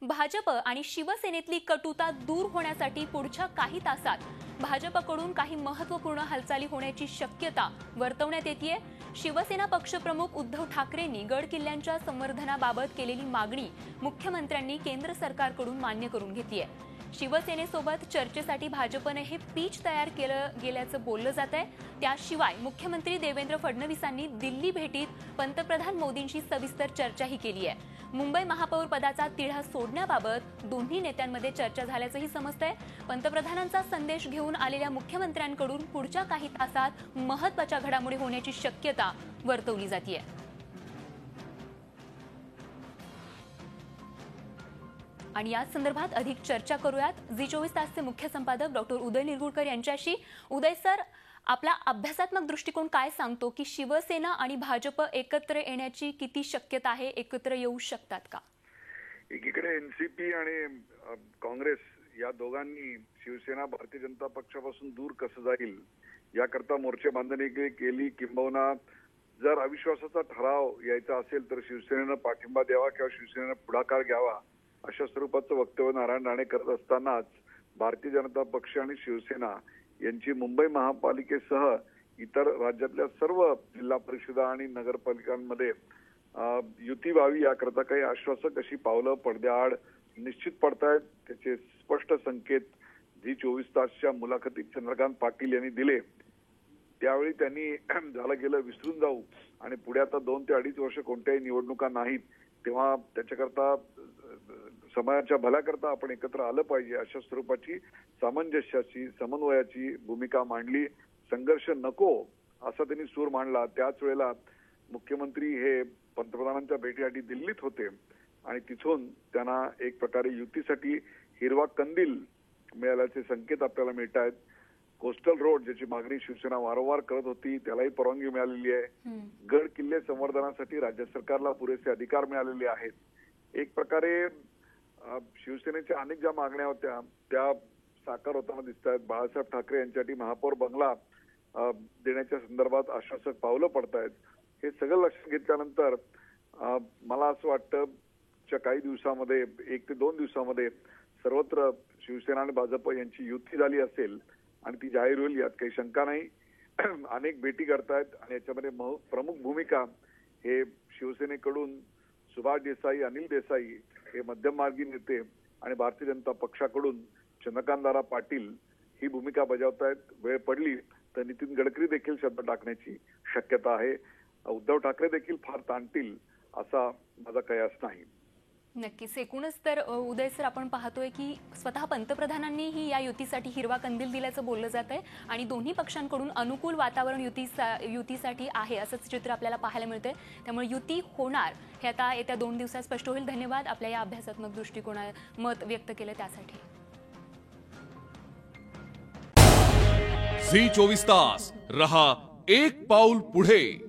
भाजप आणि शिवसेनेतली कटुता दूर होण्यासाठी पुढच्या काही तासात भाजपकडून काही महत्त्वपूर्ण हालचाली होण्याची शक्यता वर्तवण्यात येतेय। शिवसेना पक्षप्रमुख उद्धव ठाकरेंनी गड किल्ल्यांच्या संवर्धनाबाबत केलेली मागणी मुख्यमंत्र्यांनी केंद्र सरकारकडून मान्य करून घेतली आहे। शिवसेनेसोबत चर्चेसाठी भाजपने हे पीच तयार केलं गेल्याचं बोललं जात आहे। त्याशिवाय मुख्यमंत्री देवेंद्र फडणवीसांनी दिल्ली भेटीत पंतप्रधान मोदींशी सविस्तर चर्चाही केली आहे। मुंबई महापौर पदाचा तिढा सोडण्याबाबत दोन्ही नेत्यांमध्ये चर्चा झाल्याचंही समजतंय। पंतप्रधानांचा संदेश घेऊन आलेल्या मुख्यमंत्र्यांकडून पुढच्या काही तासात महत्त्वाच्या घडामोडी होण्याची शक्यता वर्तवली जाते। आणि या संदर्भात अधिक चर्चा करूयात झी 24 तासचे मुख्य संपादक डॉक्टर उदय निरगुडकर यांच्याशी। उदय सर, आपला अभ्यासात्मक दृष्टिकोन काय सांगतो की शिवसेना आणि भाजप एकत्र येण्याची किती शक्यता आहे, एकत्र येऊ शकतात का? एकीकडे एनसीपी आणि काँग्रेस या दोघांनी शिवसेना भारतीय जनता पक्षापासून दूर कसं जाईल याकरता मोर्चे बांधणी केली, किंबहुना जर अविश्वासाचा ठराव यायचा असेल तर शिवसेनेनं पाठिंबा द्यावा किंवा शिवसेनेनं पुढाकार घ्यावा अशा स्वरूपाचं वक्तव्य नारायण राणे करत असतानाच भारतीय जनता पक्ष आणि शिवसेना यांची मुंबई महापालिकेसह इतर राज्यातल्या सर्व जिल्हा परिषदा आणि नगरपालिकांमध्ये युती व्हावी याकरता काही आश्वासक अशी पावलं पडद्याआड निश्चित पडतायत। त्याचे स्पष्ट संकेत झी 24 तासच्या मुलाखतीत चंद्रकांत पाटील यांनी दिले। त्यावेळी त्यांनी झालं गेलं विसरून जाऊ आणि पुढे आता 2 ते 2.5 वर्ष कोणत्याही निवडणुका नाहीत, तेव्हा त्याच्याकरता समाजाच्या भल्याकरता आपण एकत्र आलं पाहिजे अशा स्वरूपाची सामंजस्याची समन्वयाची भूमिका मांडली। संघर्ष नको असा त्यांनी सूर मांडला। त्याच वेळेला मुख्यमंत्री हे पंतप्रधानांच्या भेटीसाठी दिल्लीत होते आणि तिथून त्यांना एक प्रकारे युतीसाठी हिरवा कंदील मिळाल्याचे संकेत आपल्याला मिळत आहेत। कोस्टल रोड ज्याची मागणी शिवसेना वारंवार करत होती त्यालाही परवानगी मिळालेली आहे। गड किल्ले संवर्धनासाठी राज्य सरकारला पुरेसे अधिकार मिळालेले आहेत। एक प्रकारे शिवसेनेच्या अनेक ज्या मागण्या होत्या त्या साकार होताना दिसत आहेत। बाळासाहेब ठाकरे यांच्यासाठी महापौर बंगला देण्याच्या संदर्भात आश्वासक पावलं पडतायत। हे सगळं लक्षात घेतल्यानंतर मला असं वाटतं काही दिवसामध्ये 1 ते 2 दिवसामध्ये सर्वत्र शिवसेना आणि भाजप यांची युती झाली असेल आणि ती जाहीर होईल यात काही शंका नाही। अनेक भेटी करतायत आणि याच्यामध्ये प्रमुख भूमिका हे शिवसेनेकडून सुभाष देसाई, अनिल देसाई हे मध्यममार्गी नेते आणि भारतीय जनता पक्षाकडून चंद्रकांत पाटील ही भूमिका बजावतायत। वेळ पडली तर नितीन गडकरी देखील शब्द टाकण्याची शक्यता आहे। उद्धव ठाकरे देखील फार ताणतील असा माझा कयास नाही। नक्कीच, एकूणच तर उदय सर आपण पाहतोय की स्वतः पंतप्रधानांनीही या युतीसाठी हिरवा कंदील दिल्याचं बोललं जात आहे आणि दोन्ही पक्षांकडून अनुकूल वातावरण युतीसाठी आहे असंच चित्र आपल्याला पाहायला मिळतंय। त्यामुळे युती होणार हे आता येत्या 2 दिवसात स्पष्ट होईल। धन्यवाद आपल्या या अभ्यासात्मक दृष्टिकोनात मत व्यक्त केलं त्यासाठी। झी 24 तास रहा एक पाऊल पुढे।